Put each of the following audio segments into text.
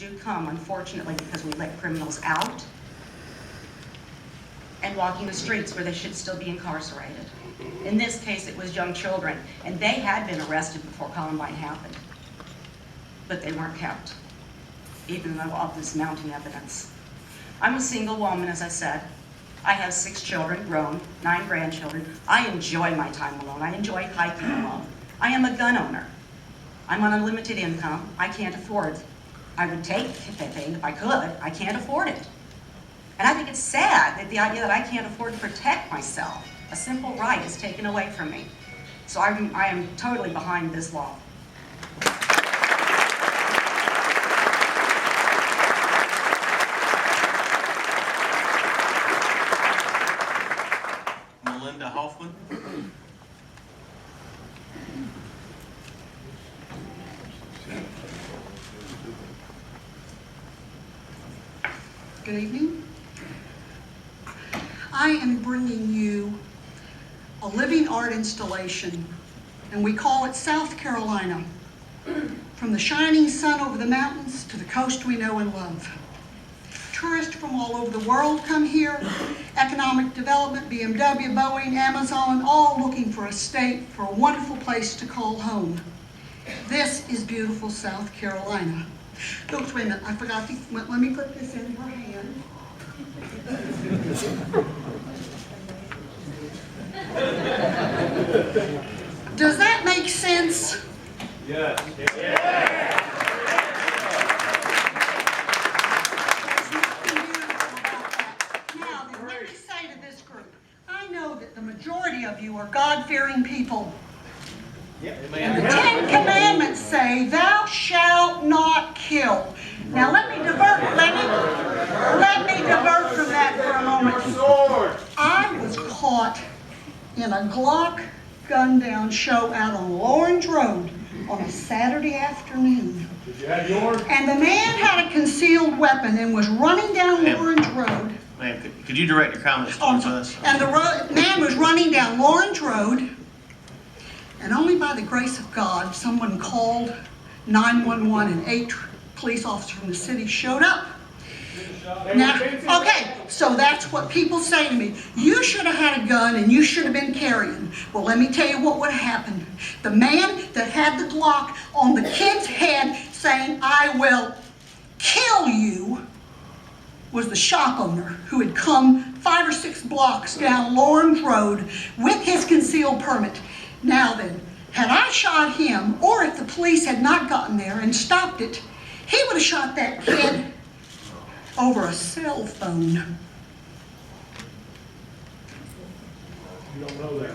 do come, unfortunately, because we let criminals out and walking the streets where they should still be incarcerated. In this case, it was young children, and they had been arrested before Columbine happened, but they weren't kept, even though of this mounting evidence. I'm a single woman, as I said. I have 6 children, grown, 9 grandchildren. I enjoy my time alone. I enjoy hiking alone. I am a gun owner. I'm on unlimited income. I can't afford. I would take that thing if I could. I can't afford it. And I think it's sad that the idea that I can't afford to protect myself, a simple right, is taken away from me. So I am totally behind this law. Melinda Hoffman. Good evening. I am bringing you a living art installation, and we call it South Carolina. From the shining sun over the mountains to the coast we know and love. Tourists from all over the world come here. Economic development, BMW, Boeing, Amazon, all looking for a state, for a wonderful place to call home. This is beautiful South Carolina. Oops, wait a minute, I forgot to, let me put this in her hand. Does that make sense? Yes. Now, then, let me say to this group, I know that the majority of you are God-fearing people. And the 10 Commandments say, thou shalt not kill. Now let me divert from that for a moment. I was caught in a Glock gun down show out on Lawrence Road on a Saturday afternoon. Did you have yours? And the man had a concealed weapon and was running down Lawrence Road. Ma'am, could you direct your comments towards us? And the man was running down Lawrence Road, and only by the grace of God, someone called 911 and 8 police officers from the city showed up. Now, okay, so that's what people say to me. You should have had a gun and you should have been carrying. Well, let me tell you what would have happened. The man that had the Glock on the kid's head saying, I will kill you, was the shop owner who had come 5 or 6 blocks down Lawrence Road with his concealed permit. Now then, had I shot him, or if the police had not gotten there and stopped it, he would have shot that kid over a cell phone. You don't know that.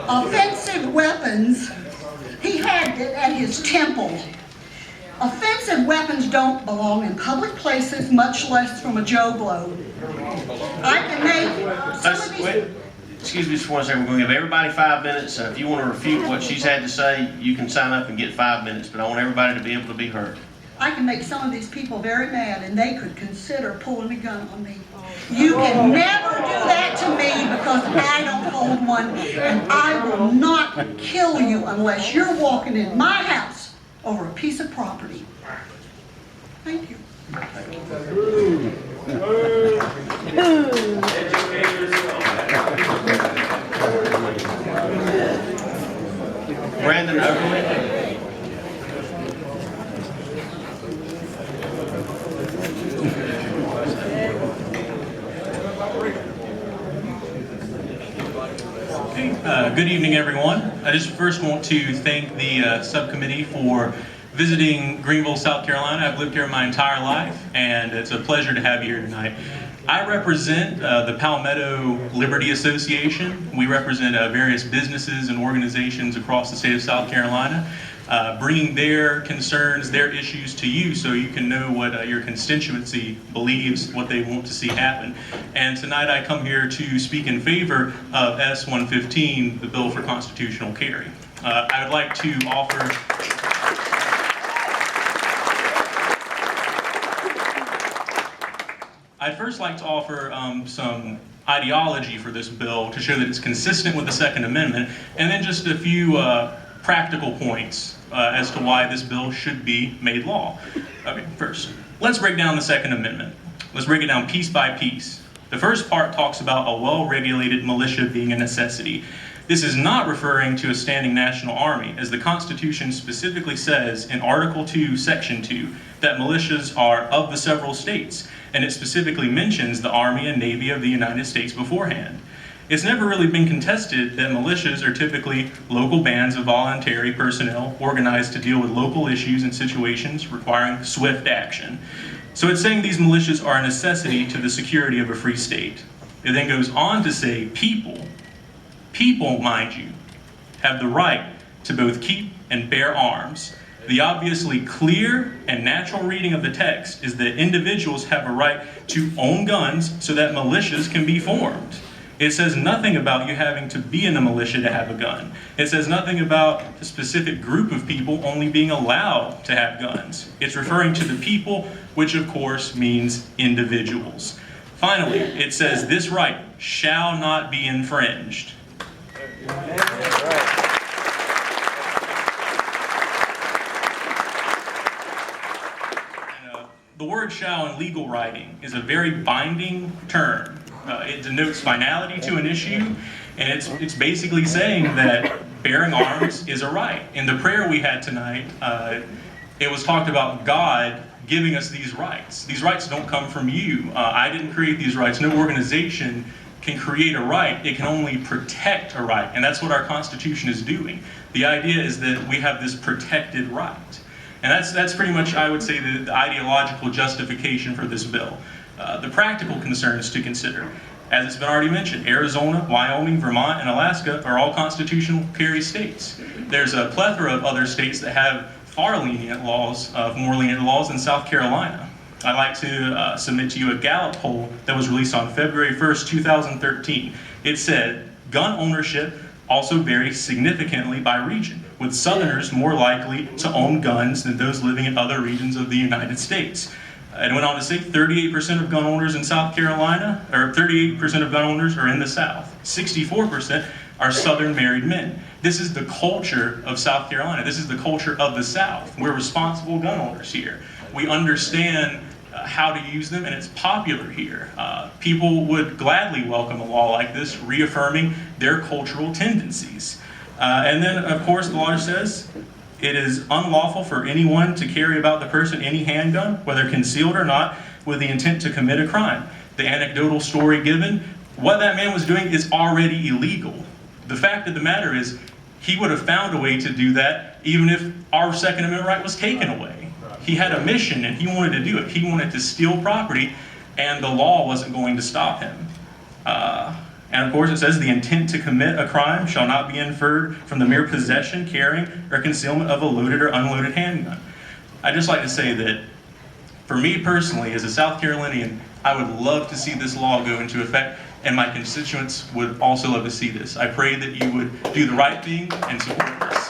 Offensive weapons, he had it at his temple. Offensive weapons don't belong in public places, much less from a Joe Blow. I can make some of these... Wait, excuse me just one second. We're going to give everybody 5 minutes. If you want to refute what she's had to say, you can sign up and get 5 minutes. But I want everybody to be able to be heard. I can make some of these people very mad, and they could consider pulling a gun on me. You can never do that to me because I don't hold one, and I will not kill you unless you're walking in my house over a piece of property. Thank you. Brandon Overly. Good evening, everyone. I just first want to thank the subcommittee for visiting Greenville, South Carolina. I've lived here my entire life, and it's a pleasure to have you here tonight. I represent the Palmetto Liberty Association. We represent various businesses and organizations across the state of South Carolina, bringing their concerns, their issues to you so you can know what your constituency believes, what they want to see happen. And tonight I come here to speak in favor of S-115, the Bill for Constitutional Carry. I would like to offer... I'd first like to offer some ideology for this bill to show that it's consistent with the Second Amendment, and then just a few practical points as to why this bill should be made law. Okay, first, let's break down the Second Amendment. Let's break it down piece by piece. The first part talks about a well-regulated militia being a necessity. This is not referring to a standing national army, as the Constitution specifically says in Article 2, Section 2, that militias are of the several states, and it specifically mentions the Army and Navy of the United States beforehand. It's never really been contested that militias are typically local bands of voluntary personnel organized to deal with local issues and situations requiring swift action. So it's saying these militias are a necessity to the security of a free state. It then goes on to say people, mind you, have the right to both keep and bear arms. The obviously clear and natural reading of the text is that individuals have a right to own guns so that militias can be formed. It says nothing about you having to be in a militia to have a gun. It says nothing about a specific group of people only being allowed to have guns. It's referring to the people, which of course means individuals. Finally, it says this right shall not be infringed. The word shall in legal writing is a very binding term. It denotes finality to an issue, and it's basically saying that bearing arms is a right. In the prayer we had tonight, it was talked about God giving us these rights. These rights don't come from you. I didn't create these rights. No organization can create a right. It can only protect a right, and that's what our Constitution is doing. The idea is that we have this protected right. And that's pretty much, I would say, the ideological justification for this bill. The practical concerns to consider. As it's been already mentioned, Arizona, Wyoming, Vermont, and Alaska are all constitutional carry states. There's a plethora of other states that have far lenient laws, more lenient laws than South Carolina. I'd like to submit to you a Gallup poll that was released on February 1st, 2013. It said, gun ownership also varies significantly by region, with Southerners more likely to own guns than those living in other regions of the United States. It went on to say 38% of gun owners in South Carolina, or 38% of gun owners are in the South. 64% are Southern married men. This is the culture of South Carolina. This is the culture of the South. We're responsible gun owners here. We understand how to use them, and it's popular here. People would gladly welcome a law like this, reaffirming their cultural tendencies. And then, of course, the law says it is unlawful for anyone to carry about the person any handgun, whether concealed or not, with the intent to commit a crime. The anecdotal story given, what that man was doing is already illegal. The fact of the matter is, he would have found a way to do that even if our Second Amendment right was taken away. He had a mission and he wanted to do it. He wanted to steal property, and the law wasn't going to stop him. And of course it says the intent to commit a crime shall not be inferred from the mere possession, carrying, or concealment of a loaded or unloaded handgun. I'd just like to say that for me personally, as a South Carolinian, I would love to see this law go into effect, and my constituents would also love to see this. I pray that you would do the right thing and support this.